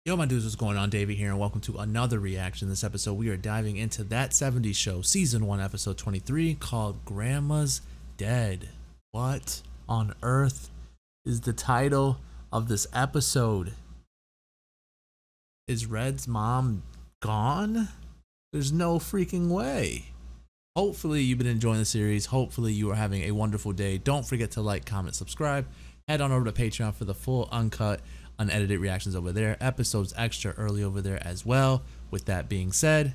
Yo, my dudes, what's going on? Davey here, and welcome to another reaction. This episode, we are diving into That 70s Show, Season 1, Episode 23, called Grandma's Dead. What on earth is the title of this episode? Is Red's mom gone? There's no freaking way. Hopefully, you've been enjoying the series. Hopefully, you are having a wonderful day. Don't forget to like, comment, subscribe. Head on over to Patreon for the full, uncut, unedited reactions over there. Episodes extra early over there as well. With that being said,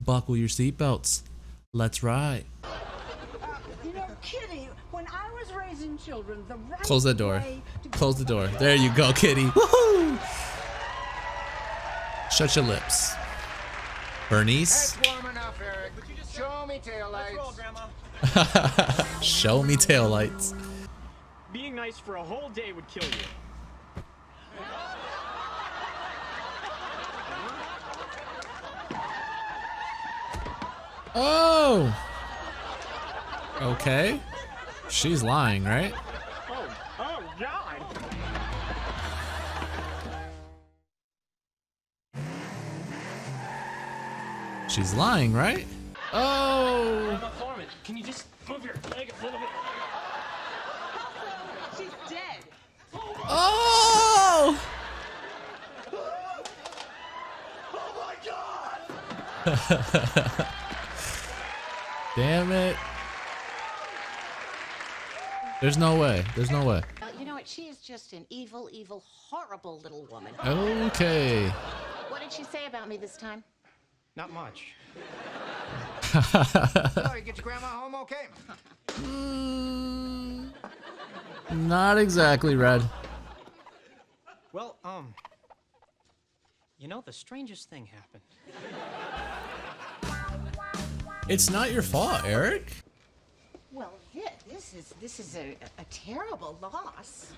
buckle your seatbelts. Let's ride. You know, Kitty, when I was raising children, the right Close that door. way to Close the door. There you go, Kitty. Woohoo! Shut your lips. Bernice. That's warm enough, Eric. Show me taillights. Let's roll, Grandma. Show me taillights. Being nice for a whole day would kill you. Oh! Okay. She's lying, right? Oh, God. She's lying, right? Oh! FORMAN, can you just move your leg a little bit? she's dead. Oh! Oh my God! Damn it. There's no way. There's no way. You know what? She is just an evil, evil, horrible little woman. Okay. What did she say about me this time? Not much. So, you get your grandma home okay? Not exactly, Red. Well, you know, the strangest thing happened. It's not your fault, Eric. Well, this is a terrible loss.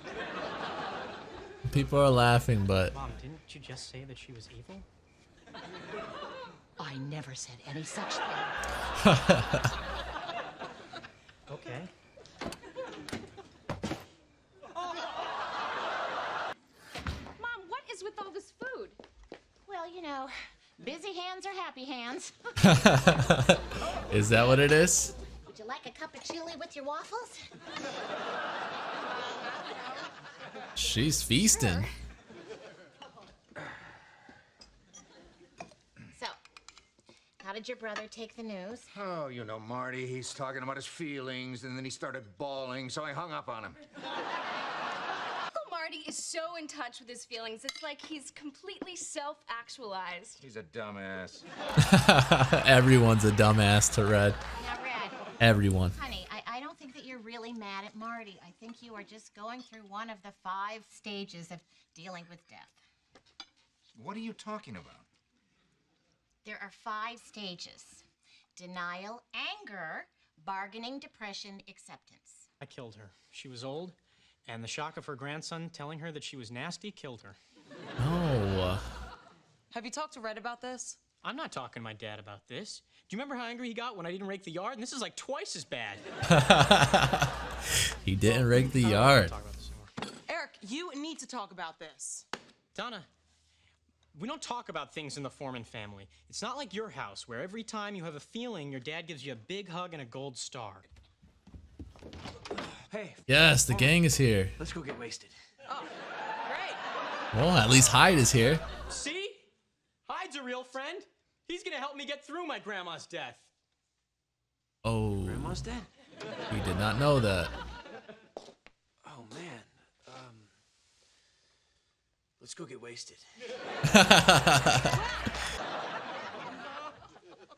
People are laughing, but Mom, didn't you just say that she was evil? I never said any such thing. Okay. Mom, what is with all this food? Well, you know, busy hands are happy hands. is that what it is? Would you like a cup of chili with your waffles? She's feasting. So, how did your brother take the news? Oh, you know, Marty, he's talking about his feelings, and then he started bawling, so I hung up on him. Uncle Marty is so in touch with his feelings. It's like he's completely self-actualized. He's a dumbass. Everyone's a dumbass to Red. Now, Red, Everyone. honey, I don't think that you're really mad at Marty. I think you are just going through one of the 5 stages of dealing with death. What are you talking about? There are 5 stages: denial, anger, bargaining, depression, acceptance. I killed her. She was old, and the shock of her grandson telling her that she was nasty killed her. No. Have you talked to Red about this? I'm not talking to my dad about this. Do you remember how angry he got when I didn't rake the yard? And this is like twice as bad. He didn't rake the I don't yard. wanna talk about this anymore. Eric, you need to talk about this. Donna, we don't talk about things in the FORMAN family. It's not like your house, where every time you have a feeling, your dad gives you a big hug and a gold star. Hey, Yes, the gang is here. let's go get wasted. Oh, great. Well, at least Hyde is here. See? Hyde's a real friend. He's gonna help me get through my grandma's death. Oh, Grandma's dead. we did not know that. Oh man. Let's go get wasted.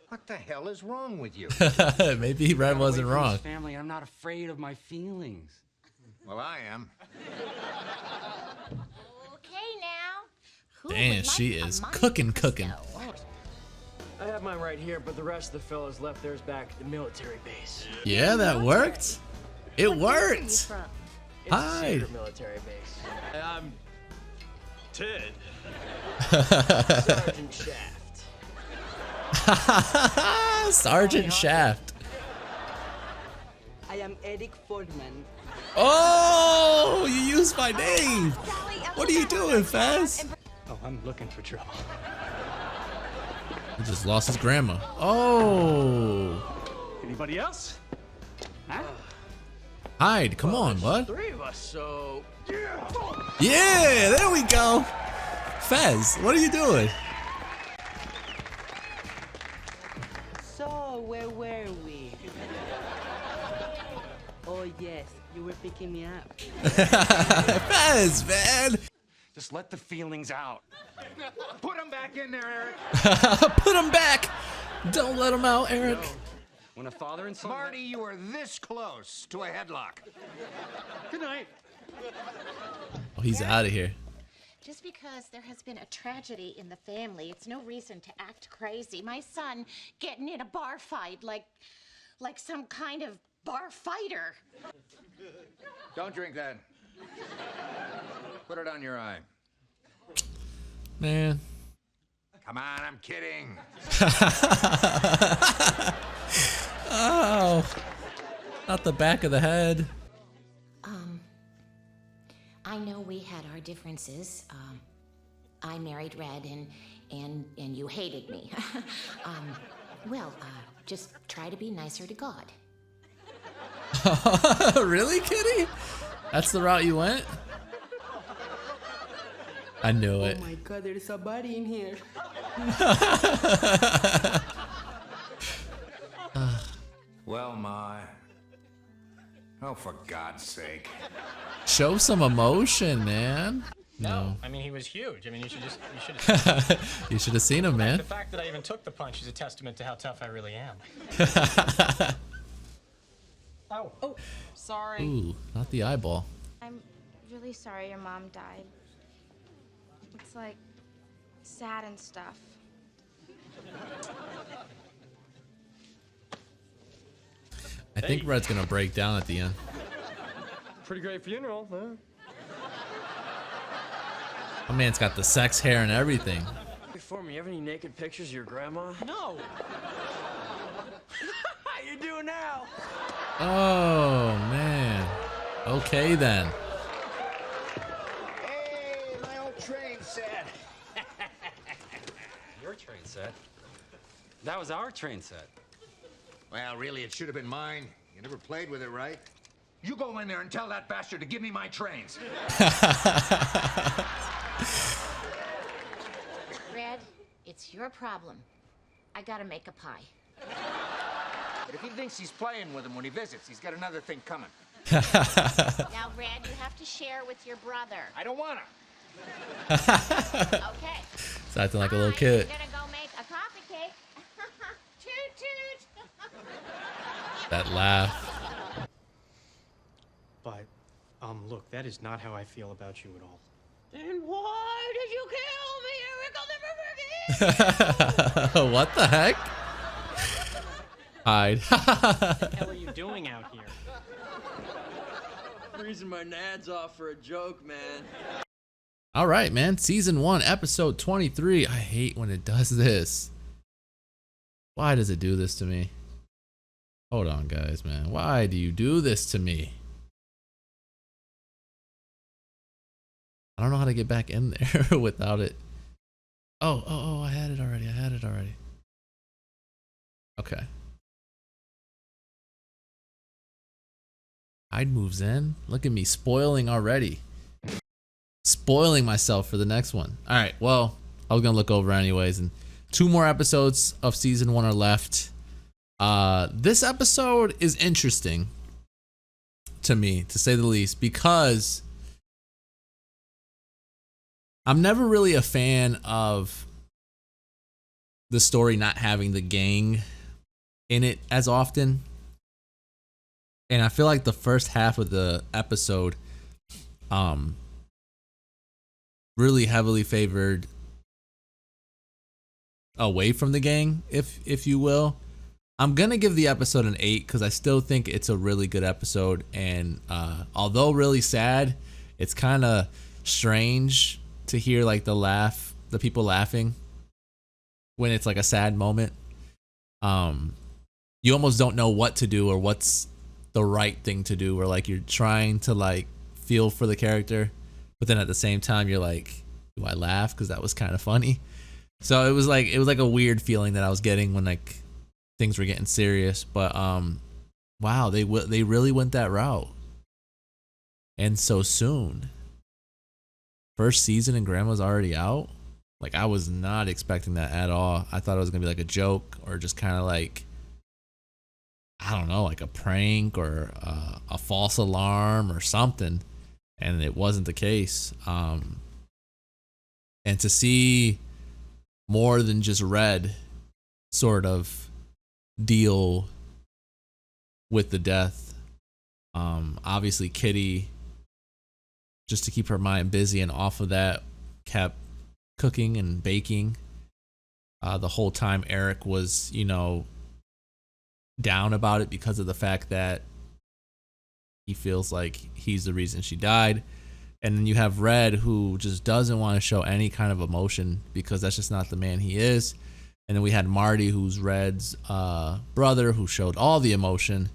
What the hell is wrong with you? Maybe Red wasn't wrong. Family, I'm not afraid of my feelings. Well, I am. Okay, now. Who Damn, would she like a is Monte cooking. Cristo? I have mine right here, but the rest of the fellas left theirs back at the military base. Yeah, that worked. It What base are you worked. from? It's a Hi. secret military base. I'm Ted. Sergeant Shaft. Sergeant Shaft. I am Eric FORMAN. Oh, you used my name. Sally, What are you doing, Fez? Oh, I'm looking for trouble. He just lost his grandma. Oh. Anybody else? Hide. Come on, bud. 3 of us, so yeah. Yeah, there we go. Fez, what are you doing? So, where were we? Oh, yes, you were picking me up. Fez, man. Just let the feelings out. Put him back in there, Eric. Put him back. Don't let him out, Eric. When a father and son. Marty, you are this close to a headlock. Good night. Oh, he's out of here. Just because there has been a tragedy in the family, it's no reason to act crazy. My son getting in a bar fight like some kind of bar fighter. Don't drink that. Put it on your eye. Man. Come on, I'm kidding. Oh. Not the back of the head. I know we had our differences. I married Red and you hated me. Just try to be nicer to God. Really, Kitty? That's the route you went? I knew it. Oh my God, there's a body in here. Well, Ma. Oh, for God's sake. Show some emotion, man. No, I mean, he was huge. I mean, you should have You should have seen him, man. The fact that I even took the punch is a testament to how tough I really am. Oh, sorry. Ooh, not the eyeball. I'm really sorry your mom died. It's like sad and stuff. I think Red's gonna break down at the end. Pretty great funeral, huh? My man's got the sex hair and everything. For me, you have any naked pictures of your grandma? No. How you doing now? Oh, man. Okay, then. Hey, my old train set. Your train set? That was our train set. Well, really, it should have been mine. You never played with it, right? You go in there and tell that bastard to give me my trains. Red, it's your problem. I gotta make a pie. But if he thinks he's playing with him when he visits, he's got another thing coming. Now, Red, you have to share with your brother. I don't want to. Okay. He's acting like a little Fine, kid. I'm gonna go make a coffee cake. Toot toot. That laugh. But, look, that is not how I feel about you at all. Then why did you kill me, Eric? I'll never forget. What the heck? Hide. What the hell are you doing out here? Freezing my nads off for a joke, man. All right, man. Season 1, episode 23. I hate when it does this. Why does it do this to me? Hold on, guys, man. Why do you do this to me? I don't know how to get back in there without it. Oh, I had it already. Okay. Hide moves in. Look at me spoiling already. Spoiling myself for the next one. All right, well, I was going to look over anyways. And 2 more episodes of season 1 are left. This episode is interesting to me, to say the least, because I'm never really a fan of the story not having the gang in it as often. And I feel like the first half of the episode really heavily favored away from the gang, if you will. I'm gonna give the episode an 8 because I still think it's a really good episode, and although really sad, it's kind of strange to hear like the people laughing when it's like a sad moment. You almost don't know what to do or what's the right thing to do, or like you're trying to like feel for the character, but then at the same time you're like, do I laugh because that was kind of funny? So it was like a weird feeling that I was getting when like things were getting serious. But wow, they really went that route, and so soon. First season and Grandma's already out. Like, I was not expecting that at all. I thought it was gonna be like a joke or just kind of like, I don't know, like a prank or a false alarm or something, and it wasn't the case. And to see more than just Red sort of deal with the death. Obviously Kitty, just to keep her mind busy and off of that, kept cooking and baking. The whole time Eric was, you know, down about it because of the fact that he feels like he's the reason she died. And then you have Red, who just doesn't want to show any kind of emotion because that's just not the man he is. And then we had Marty, who's Red's brother, who showed all the emotion.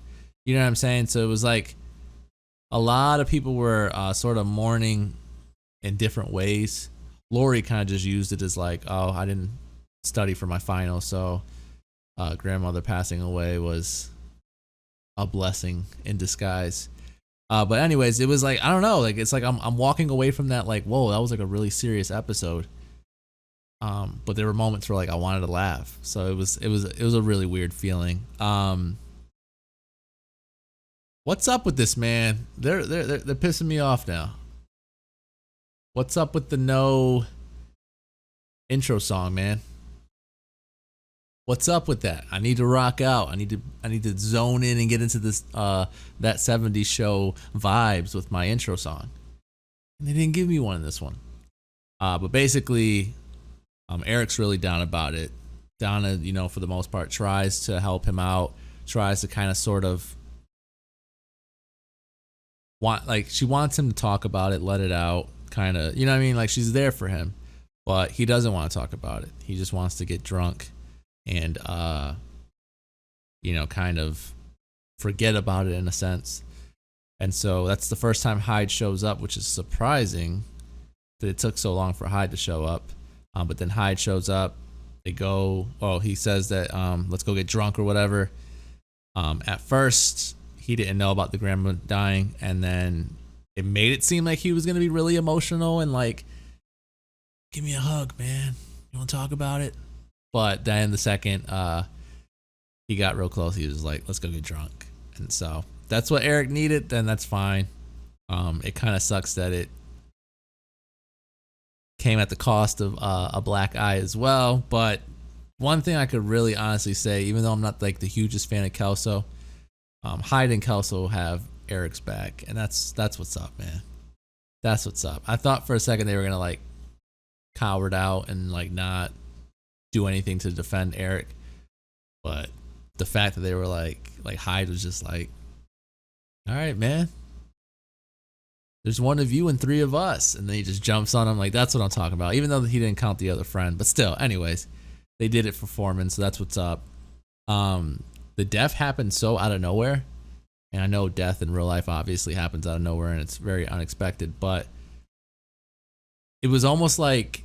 You know what I'm saying? So it was like a lot of people were sort of mourning in different ways. Lori kind of just used it as like, oh, I didn't study for my final, so grandmother passing away was a blessing in disguise. But anyways, it was like, I don't know, like it's like I'm walking away from that like, whoa, that was like a really serious episode. But there were moments where like I wanted to laugh. So it was a really weird feeling. What's up with this, man? They're pissing me off now. What's up with the no intro song, man? What's up with that? I need to rock out. I need to zone in and get into this that 70s show vibes with my intro song. And they didn't give me one in this one. But basically, Eric's really down about it. Donna, you know, for the most part, tries to help him out, tries to kind of sort of she wants him to talk about it, let it out, kind of, you know what I mean? Like, she's there for him, but he doesn't want to talk about it. He just wants to get drunk and, you know, kind of forget about it in a sense. And so that's the first time Hyde shows up, which is surprising that it took so long for Hyde to show up. But then Hyde shows up. They go, he says that, let's go get drunk or whatever. At first, he didn't know about the grandma dying, and then it made it seem like he was going to be really emotional and like, give me a hug, man. You want to talk about it? But then the second he got real close, he was like, let's go get drunk. And so that's what Eric needed, then that's fine. It kind of sucks that it came at the cost of a black eye as well. But one thing I could really honestly say, even though I'm not like the hugest fan of Kelso, Hyde and Kelso have Eric's back, and that's what's up, man. That's what's up. I thought for a second they were gonna like coward out and like not do anything to defend Eric, but the fact that they were like Hyde was just like, all right, man, there's one of you and three of us, and then he just jumps on him. Like, that's what I'm talking about, even though he didn't count the other friend. But still, anyways, they did it for Foreman, so that's what's up. The death happened so out of nowhere, and I know death in real life obviously happens out of nowhere and it's very unexpected, but it was almost like,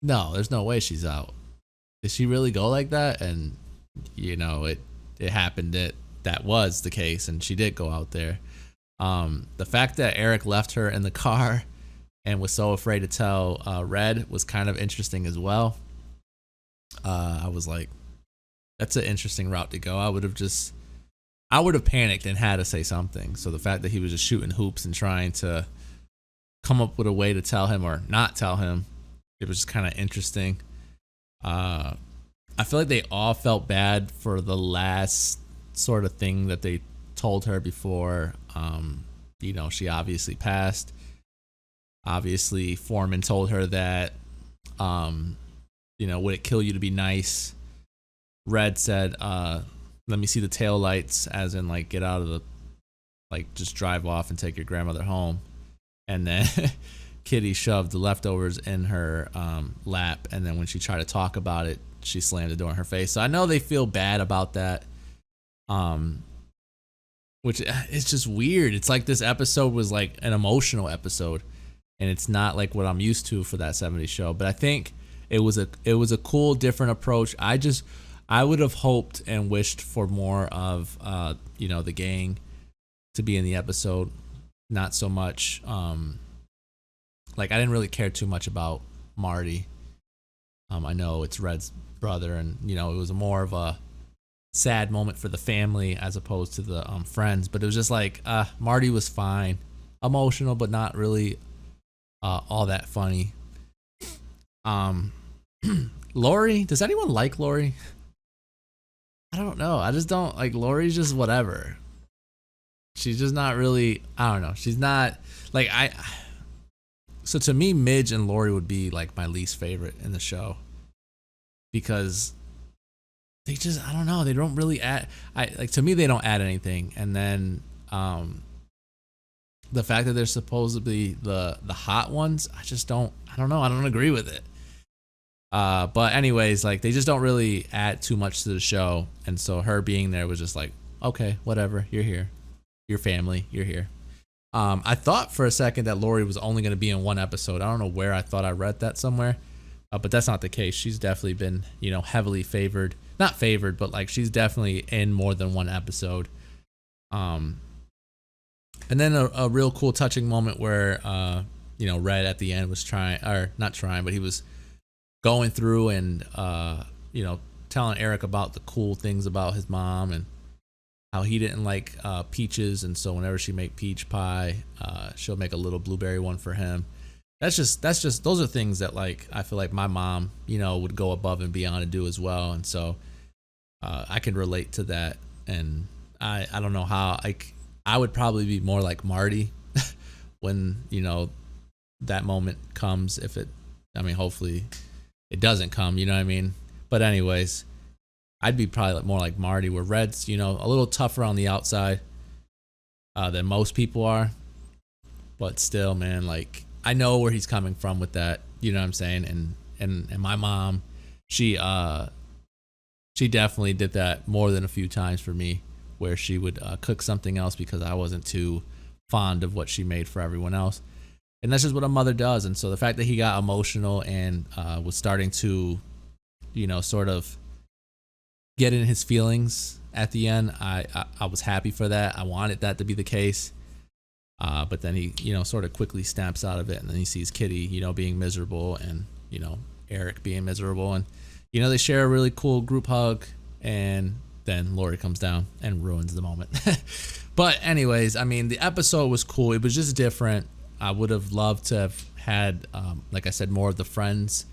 no, there's no way she's out. Did she really go like that? And you know, it happened that was the case, and she did go out there. The fact that Eric left her in the car and was so afraid to tell Red was kind of interesting as well. I was like, that's an interesting route to go. I would have panicked and had to say something. So the fact that he was just shooting hoops and trying to come up with a way to tell him or not tell him, it was just kind of interesting. I feel like they all felt bad for the last sort of thing that they told her before, you know, she obviously passed. Obviously, Foreman told her that, you know, would it kill you to be nice? Red said, let me see the tail lights, as in like get out of the, like just drive off and take your grandmother home. And then Kitty shoved the leftovers in her lap, and then when she tried to talk about it, she slammed the door in her face. So I know they feel bad about that, which is just weird. It's like this episode was like an emotional episode. and it's not like what I'm used to for that 70s show. But I think it was a cool, different approach. I would have hoped and wished for more of the gang to be in the episode. Not so much. Like, I didn't really care too much about Marty. I know it's Red's brother, and it was more of a sad moment for the family as opposed to the friends. But it was just like Marty was fine, emotional, but not really all that funny. Lori, does anyone like Lori? I don't know. I just don't like Lori's just whatever. She's just not really, I don't know. She's not like so to me, Midge and Lori would be like my least favorite in the show, because they just, I don't know, they don't really add, to me they don't add anything. And then the fact that they're supposedly the hot ones, I don't know, I don't agree with it. But anyways, like, they just don't really add too much to the show, and so her being there was just like, okay, whatever, you're here, your family, you're here. I thought for a second that Lori was only going to be in one episode. I don't know where I thought I read that somewhere, but that's not the case. She's definitely been, heavily favored. Not favored, but like, she's definitely in more than one episode. And then a real cool, touching moment where, Red at the end was not trying, but he was going through and, telling Eric about the cool things about his mom and how he didn't like peaches, and so whenever she make peach pie, she'll make a little blueberry one for him. That's just those are things that, like, I feel like my mom, would go above and beyond to do as well, and so I can relate to that. And I don't know how, like, I would probably be more like Marty when that moment comes. Hopefully it doesn't come, you know what I mean? But anyways, I'd be probably more like Marty, where Red's, a little tougher on the outside than most people are. But still, man, like, I know where he's coming from with that, you know what I'm saying? And my mom, she definitely did that more than a few times for me, where she would cook something else because I wasn't too fond of what she made for everyone else. And that's just what a mother does. And so the fact that he got emotional and was starting to, sort of get in his feelings at the end, I was happy for that. I wanted that to be the case. But then he, sort of quickly snaps out of it, and then he sees Kitty, being miserable, and, Eric being miserable. And, they share a really cool group hug, and then Lori comes down and ruins the moment. But anyways, the episode was cool. It was just different. I would have loved to have had, like I said, more of the friends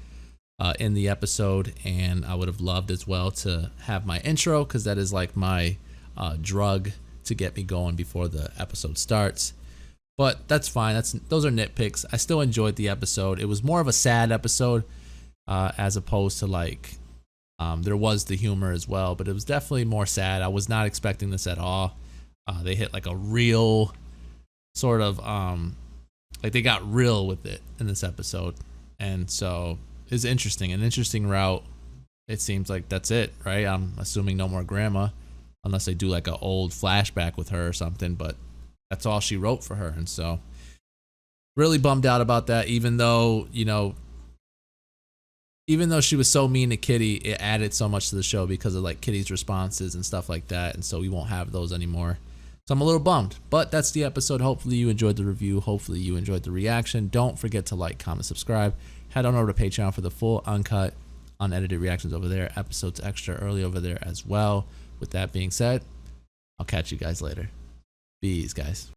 in the episode, and I would have loved as well to have my intro, because that is like my drug to get me going before the episode starts. But that's fine. Those are nitpicks. I still enjoyed the episode. It was more of a sad episode as opposed to, like, there was the humor as well, but it was definitely more sad. I was not expecting this at all. They hit like a real sort of like, they got real with it in this episode, and so it's interesting, an interesting route. It seems like that's it, right? I'm assuming no more grandma, unless they do like an old flashback with her or something, but that's all she wrote for her. And so really bummed out about that, even though she was so mean to Kitty, it added so much to the show because of, like, Kitty's responses and stuff like that, and so we won't have those anymore. So I'm a little bummed, but that's the episode. Hopefully you enjoyed the review. Hopefully you enjoyed the reaction. Don't forget to like, comment, subscribe. Head on over to Patreon for the full, uncut, unedited reactions over there. Episodes extra early over there as well. With that being said, I'll catch you guys later. Bees, guys.